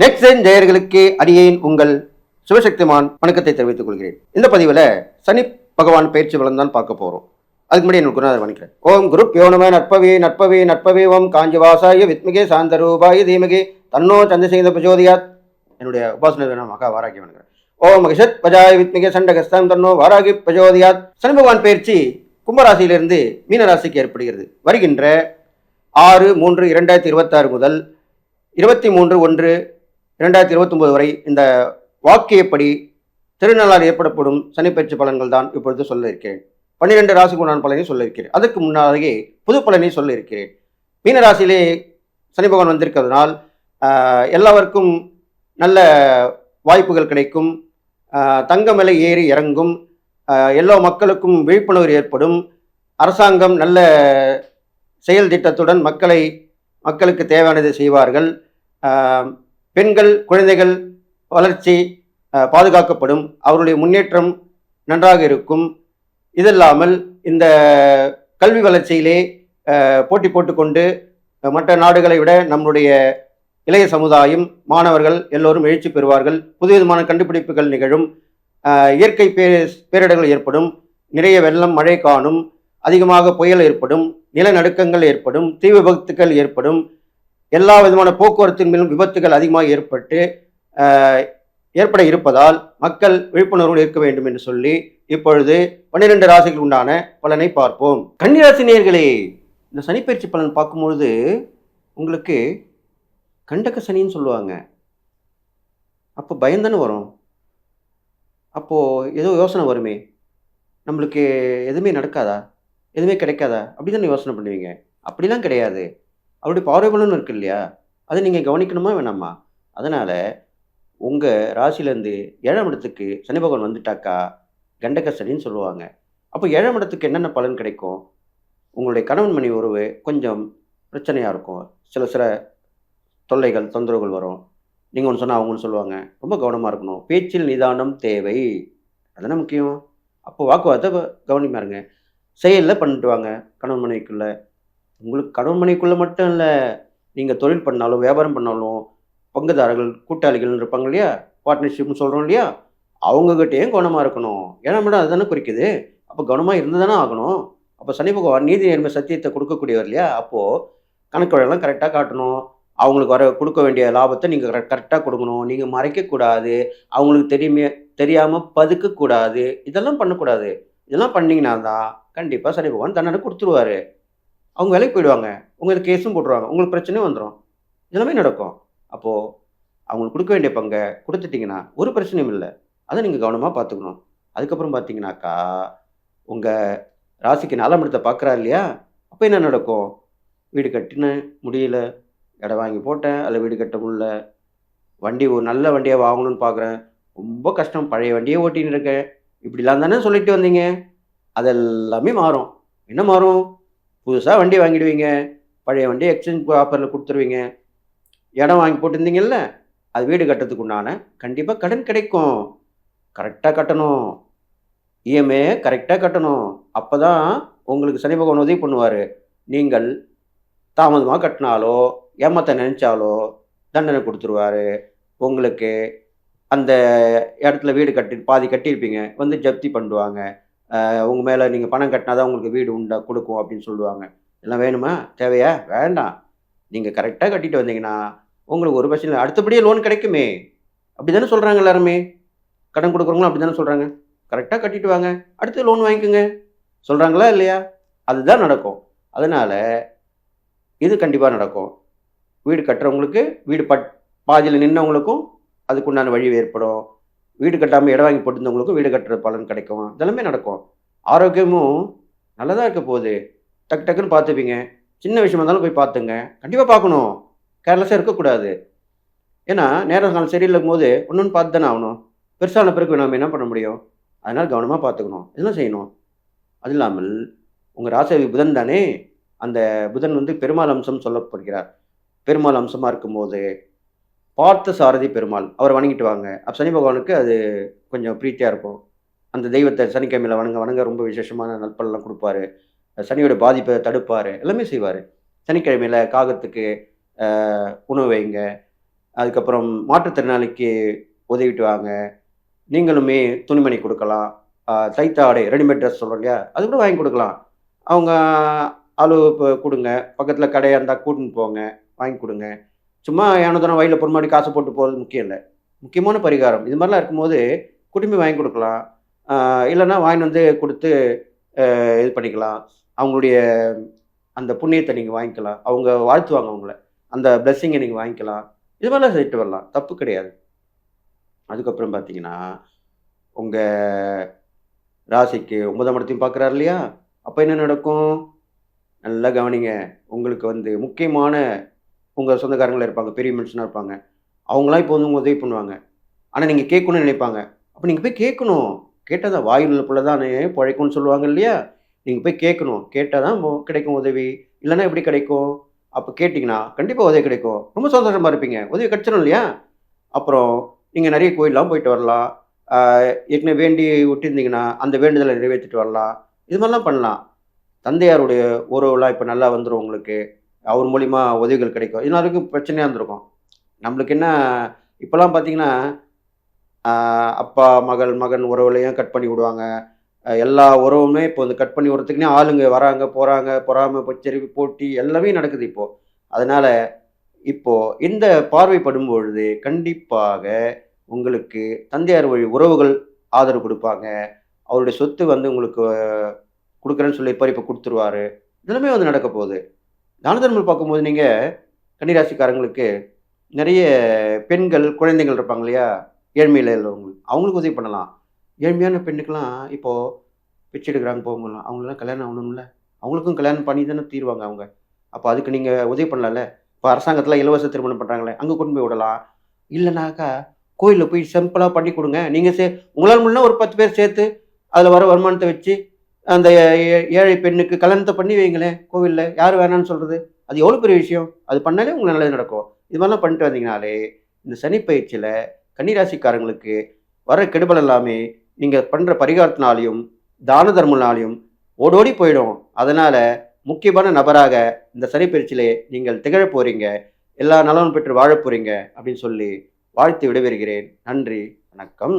Next நேயர்களுக்கு அடியேன் உங்கள் சிவசக்திமான் வணக்கத்தை தெரிவித்துக் கொள்கிறேன். இந்த பதிவில் சனி பகவான் பயிற்சி பலன் தான் பார்க்க போகிறோம். அதுக்கு முன்னாடி எனக்கு குருநாதர் வணக்கிறேன். ஓம் குரு யோனம நற்பவே நற்பவே நற்பவே ஓம் காஞ்சிவாசாய வித்மிகே சாந்தரூபாய தீமகே தன்னோ சந்திரசேகர பிரஜோதியாத். என்னுடைய உபாசனை மகா வாராகி வணங்குறேன். ஓம் மகிஷத் பஜாய வித்மிகே சண்டகஸ்தம் தன்னோ வாராகி பிரஜோதியாத். சனி பகவான் பயிற்சி கும்பராசியிலிருந்து மீனராசிக்கு ஏற்படுகிறது. வருகின்ற 6/3/2026 முதல் 23/1/2029 வரை இந்த வாக்கியப்படி திருநாளால் ஏற்படப்படும் சனிப்பயிற்சி பலன்கள் தான் இப்பொழுது சொல்ல இருக்கிறேன். 12 ராசிக்குண்டான பலனை சொல்ல இருக்கிறேன். அதற்கு முன்னாலேயே புது பலனை சொல்ல இருக்கிறேன். மீனராசியிலே சனி பகவான் வந்திருக்கிறதுனால் எல்லாருக்கும் நல்ல வாய்ப்புகள் கிடைக்கும். தங்கம் விலை ஏறி இறங்கும். எல்லா மக்களுக்கும் விழிப்புணர்வு ஏற்படும். அரசாங்கம் நல்ல செயல் திட்டத்துடன் மக்களுக்கு தேவையானதை செய்வார்கள். பெண்கள் குழந்தைகள் வளர்ச்சி பாதுகாக்கப்படும். அவருடைய முன்னேற்றம் நன்றாக இருக்கும். இதல்லாமல் இந்த கல்வி வளர்ச்சியிலே போட்டி போட்டுக்கொண்டு மற்ற நாடுகளை விட நம்முடைய இளைய சமுதாயம் மாணவர்கள் எல்லோரும் எழுச்சி பெறுவார்கள். புதுவிதமான கண்டுபிடிப்புகள் நிகழும். இயற்கை பேரிடர்கள் ஏற்படும். நிறைய வெள்ளம் மழை காணும். அதிகமாக புயல் ஏற்படும். நிலநடுக்கங்கள் ஏற்படும். தீ விபத்துக்கள் ஏற்படும். எல்லா விதமான போக்குவரத்தின் மேலும் விபத்துகள் அதிகமாக ஏற்பட இருப்பதால் மக்கள் விழிப்புணர்வு இருக்க வேண்டும் என்று சொல்லி இப்பொழுது 12 ராசிகள் உண்டான பலனை பார்ப்போம். கன்னிராசி நேயர்களே, இந்த சனிப்பயிற்சி பலன் பார்க்கும்பொழுது உங்களுக்கு கண்டக சனின்னு சொல்லுவாங்க. அப்போ பயந்தானே வரும். அப்போது ஏதோ யோசனை வருமே, நம்மளுக்கு எதுவுமே நடக்காதா, எதுவுமே கிடைக்காதா, அப்படி தானே யோசனை பண்ணுவீங்க. அப்படிலாம் கிடையாது. அவருடைய பார்வைபலன் இருக்கு இல்லையா, அதை நீங்கள் கவனிக்கணுமா வேணாமா? அதனால் உங்கள் ராசிலேருந்து 7ஆம் இடத்துக்கு சனி பகவான் வந்துட்டாக்கா கண்டக சனின்னு சொல்லுவாங்க. அப்போ 7ஆம் இடத்துக்கு என்னென்ன பலன் கிடைக்கும்? உங்களுடைய கணவன் மனைவி உறவு கொஞ்சம் பிரச்சனையாக இருக்கும். சில தொல்லைகள் தொந்தரவுகள் வரும். நீங்கள் ஒன்று சொன்னால் அவங்க ஒன்று சொல்லுவாங்க. ரொம்ப கவனமாக இருக்கணும். பேச்சில் நிதானம் தேவை, அதுதானே முக்கியம். அப்போ வாக்குவாதத்தை கவனிமா இருங்க. செயலில் பண்ணிட்டு வாங்க. கணவன் மனைவிக்குள்ளே, உங்களுக்கு கணவன் மனைவிக்குள்ளே மட்டும் இல்லை, நீங்கள் தொழில் பண்ணாலும் வியாபாரம் பண்ணாலும் பங்குதாரர்கள் கூட்டாளிகள் இருப்பாங்க இல்லையா, பார்ட்னர்ஷிப்னு சொல்கிறோம் இல்லையா, அவங்ககிட்டேயும் கவனமாக இருக்கணும். ஏன்னா மேடம் அதுதானே குறிக்குது. அப்போ கவனமாக இருந்து தானே ஆகணும். அப்போ சனி பகவான் நீதி நேர்மை சத்தியத்தை கொடுக்கக்கூடியவர் இல்லையா, அப்போது கணக்கு வழக்கெல்லாம் கரெக்டாக காட்டணும். அவங்களுக்கு கொடுக்க வேண்டிய லாபத்தை நீங்கள் கரெக்டாக கொடுக்கணும். நீங்கள் மறைக்கக்கூடாது. அவங்களுக்கு தெரியாமல் பதுக்கக்கூடாது. இதெல்லாம் பண்ணக்கூடாது. இதெல்லாம் பண்ணிங்கன்னா தான் கண்டிப்பாக சனி பகவான் தண்டனை கொடுத்துருவாரு. அவங்க வேலைக்கு போயிடுவாங்க. உங்களுக்கு கேஸும் போட்டுருவாங்க. உங்களுக்கு பிரச்சனையும் வந்துடும். இதெல்லாமே நடக்கும். அப்போது அவங்களுக்கு கொடுக்க வேண்டிய பங்கை கொடுத்துட்டிங்கன்னா ஒரு பிரச்சனையும் இல்லை. அதை நீங்கள் கவனமாக பார்த்துக்கணும். அதுக்கப்புறம் பார்த்தீங்கன்னாக்கா உங்கள் ராசிக்கு 4ஆம் இடத்தை பார்க்குறா இல்லையா, அப்போ என்ன நடக்கும்? வீடு கட்டின முடியல, இடம் வாங்கி போட்டேன், அதில் வீடு கட்ட முடியல, வண்டி ஒரு நல்ல வண்டியாக வாங்கணும்னு பார்க்குறேன், ரொம்ப கஷ்டம், பழைய வண்டியே ஓட்டின்னு இருக்கேன், இப்படிலாம் தானே சொல்லிட்டு வந்தீங்க. அதெல்லாமே மாறும். என்ன மாறும்? புதுசாக வண்டி வாங்கிடுவீங்க. பழைய வண்டியை எக்ஸ்சேஞ்ச் ஆஃபரில் கொடுத்துருவீங்க. இடம் வாங்கி போட்டிருந்தீங்கல்ல, அது வீடு கட்டுறதுக்கு உண்டான கண்டிப்பாக கடன் கிடைக்கும். கரெக்டாக கட்டணும். இஎம்ஐ கரெக்டாக கட்டணும். அப்போ தான் உங்களுக்கு சனி பகவான் உதவி பண்ணுவார். நீங்கள் தாமதமாக கட்டினாலோ ஏமாற்ற நினச்சாலோ தண்டனை கொடுத்துருவார். உங்களுக்கு அந்த இடத்துல வீடு பாதி கட்டியிருப்பீங்க, வந்து ஜப்தி பண்ணுவாங்க. உங்கள் மேலே நீங்கள் பணம் கட்டினா தான் உங்களுக்கு வீடு கொடுக்கும் அப்படின்னு சொல்லுவாங்க. எல்லாம் வேணுமா, தேவையா? வேண்டாம். நீங்கள் கரெக்டாக கட்டிட்டு வந்தீங்கன்னா உங்களுக்கு ஒரு பிரச்சனை இல்லை. அடுத்தபடியே லோன் கிடைக்குமே. அப்படி தானே சொல்கிறாங்க எல்லாருமே. கடன் கொடுக்குறவங்களும் அப்படி தானே சொல்கிறாங்க. கரெக்டாக கட்டிட்டு வாங்க, அடுத்து லோன் வாங்கிக்கோங்க சொல்கிறாங்களா இல்லையா? அதுதான் நடக்கும். அதனால் இது கண்டிப்பாக நடக்கும். வீடு கட்டுறவங்களுக்கு, வீடு பாதியில் நின்றவங்களுக்கும் அதுக்குண்டான வழி ஏற்படும். வீடு கட்டாமல் இடம் வாங்கி போட்டிருந்தவங்களுக்கும் வீடு கட்டுற பலன் கிடைக்கும். இதெல்லாமே நடக்கும். ஆரோக்கியமும் நல்லதாக இருக்க போகுது. டக்குன்னு பார்த்துப்பீங்க. சின்ன விஷயமா இருந்தாலும் போய் பார்த்துங்க. கண்டிப்பாக பார்க்கணும். கேர்லெஸ்ஸாக இருக்கக்கூடாது. ஏன்னா நேரம் காலம் சரியில்லை போது ஒன்று பார்த்து தானே ஆகணும். பெருசான பிறகு நம்ம என்ன பண்ண முடியும்? அதனால் கவனமாக பார்த்துக்கணும். இதெல்லாம் செய்யணும். அது இல்லாமல் உங்கள் ராசி புதன் தானே, அந்த புதன் வந்து பெருமாள் அம்சம் சொல்லப்படுகிறார். பெருமாள் அம்சமாக இருக்கும்போது பார்த்த சாரதி பெருமாள், அவரை வணங்கிட்டு வாங்க. அப்போ சனி பகவானுக்கு அது கொஞ்சம் பிரீத்தியாக இருக்கும். அந்த தெய்வத்தை சனிக்கிழமையில் வணங்க ரொம்ப விசேஷமான நற்பலெல்லாம் கொடுப்பாரு. சனியோட பாதிப்பை தடுப்பார். எல்லாமே செய்வார். சனிக்கிழமையில் காகத்துக்கு உணவு வைங்க. அதுக்கப்புறம் மாற்றுத்திறனாளிக்கு உதவிட்டு வாங்க. நீங்களுமே துணிமணி குடுக்கலாம். தைத்த ஆடை ரெடிமேட் ட்ரெஸ் சொல்றோம் இல்லையா? அது கூட வாங்கி குடுக்கலாம். அவங்க அளவு குடுங்க. பக்கத்தில கடையா இருந்தா கூட்டின்னு போங்க. வாங்கி குடுங்க. சும்மா ஏனோ தானோ வழியில பொறுமாடி காசு போட்டு போறது முக்கியம் இல்ல. முக்கியமான பரிகாரம். இது மாரிலாம் இருக்கும்போது கூட்டின்னு போய் வாங்கி குடுக்கலாம். இல்லன்னா வாங்கின்னு வந்து குடுத்து இது பண்ணிக்கலாம். அவங்களுடைய அந்த புண்ணியத்த நீங்க வாங்கிக்கலாம். அவங்க வாழ்த்துவாங்க உங்கள. அந்த பிளெஸ்ஸிங்க நீங்க வாங்கிக்கலாம். இது மாரிலாம் செய்துட்டு வரலாம். தப்பு கிடையாது. அதுக்கப்புறம் பார்த்தீங்கன்னா, உங்க ராசிக்கு 9ஆம் இடத்தையும் பார்க்குறாரு இல்லையா? அப்ப என்ன நடக்கும்? நல்லா கவனிங்க. உங்களுக்கு வந்து முக்கியமான உங்க சொந்தக்காரங்களா இருப்பாங்க. பெரிய மனுஷனா இருப்பாங்க. அவங்கலாம் இப்போ வந்து உங்களுக்கு உதவி பண்ணுவாங்க. ஆனா நீங்க கேட்கணும்னு நினைப்பாங்க. அப்ப நீங்க போய் கேட்கணும். கேட்டா தான் "வாயில் உள்ள புள்ள தானே பொழைக்கும்னு" சொல்லுவாங்க இல்லையா? நீங்க போய் கேட்கணும். கேட்டா தான் கிடைக்கும் உதவி. இல்லன்னா எப்படி கிடைக்கும்? அப்ப கேட்டீங்கன்னா, கண்டிப்பா உதவி கிடைக்கும். ரொம்ப சந்தோஷமா இருப்பீங்க. உதவி கிடைச்சிரும் இல்லையா? அப்புறம் நீங்க நெறைய கோயில்லாம் போயிட்டு வரலாம். ஆ ஏற்கனவே வேண்டி விட்டிருந்தீங்கன்னா, அந்த வேண்டுதல நிறைவேத்திட்டு வரலாம். இது மாரிலாம் பண்ணலாம். தந்தையாருடைய உறவுலாம் இப்ப நல்லா வந்துரும் உங்களுக்கு. அவர் மூலியமா உதவிகள் கிடைக்கும். இதுநாள் பிரச்சனையா இருந்திருக்கும். நம்மளுக்கு என்ன இப்பலாம் பார்த்தீங்கன்னா, அப்பா, மகள், மகன் உறவுலயும் கட் பண்ணி விடுவாங்க. எல்லா உறவுமே இப்போ வந்து கட் பண்ணி விடுறதுக்குன்னே ஆளுங்க வராங்க, போறாங்க. பொறாமை, பொச்சரிவு, போட்டி எல்லாமே நடக்குது இப்போ. அதனால இப்போ இந்த பார்வைப்படும் பொழுது கண்டிப்பாக உங்களுக்கு தந்தையார் வழி உறவுகள் ஆதரவு குடுப்பாங்க. அவருடைய சொத்து வந்து உங்களுக்கு குடுக்குறேன்னு சொல்லியிருப்பாரு. இப்ப குடுத்துருவாரு. இதெல்லாமே வந்து நடக்க போகுது. தான தர்மம் பார்க்கும்போது நீங்க கன்னிராசிக்காரங்களுக்கு நெறைய பெண்கள், குழந்தைகள் இருப்பாங்க இல்லையா? ஏழ்மையில உள்ளவங்க. அவங்களுக்கு உதவி பண்ணலாம். ஏழ்மையான பெண்ணுக்கெல்லாம் இப்போ பிச்சை எடுக்குறாங்க போங்கலாம். அவங்களுக்கெல்லாம் கல்யாணம் ஆகணும்ல. அவங்களுக்கும் கல்யாணம் பண்ணி தானே தீருவாங்க அவங்க. அப்ப அதுக்கு நீங்க உதவி பண்ணலாம்ல. இப்ப அரசாங்கத்தில இலவச திருமணம் பண்றாங்களே, அங்க கொண்டு போய் விடலாம். இல்லனாக்கா, கோயில்ல போய் சிம்பிளா பண்ணி குடுங்க. நீங்க உங்களால முடிஞ்சா ஒரு 10 பேர் சேர்த்து, அதுல வர வருமானத்த வச்சு, அந்த ஏழை பெண்ணுக்கு கல்யாணத்த பண்ணி வைங்களேன் கோவில்ல. யாரு வேணான்னு சொல்றது? அது எவ்வளோ பெரிய விஷயம்? அது பண்ணாலே உங்களுக்கு நல்லது நடக்கும். இது மாரிலாம் பண்ணிட்டு வந்தீங்கனாலே, இந்த சனி பயிற்சியில கன்னி ராசிக்காரங்களுக்கு வர கெடுபல் எல்லாமே, நீங்க பண்ற பரிகாரத்தினாலயும், தான தர்மம்னாலயும் ஓடோடி போயிடும். அதனால முக்கியமான நபராக இந்த சனி பயிற்சியிலே நீங்கள் திகழப் போறீங்க. எல்லா நலமும் பெற்று வாழப் போறீங்க அப்படின்னு சொல்லி வாழ்த்து விடைபெறுகிறேன். நன்றி. வணக்கம்.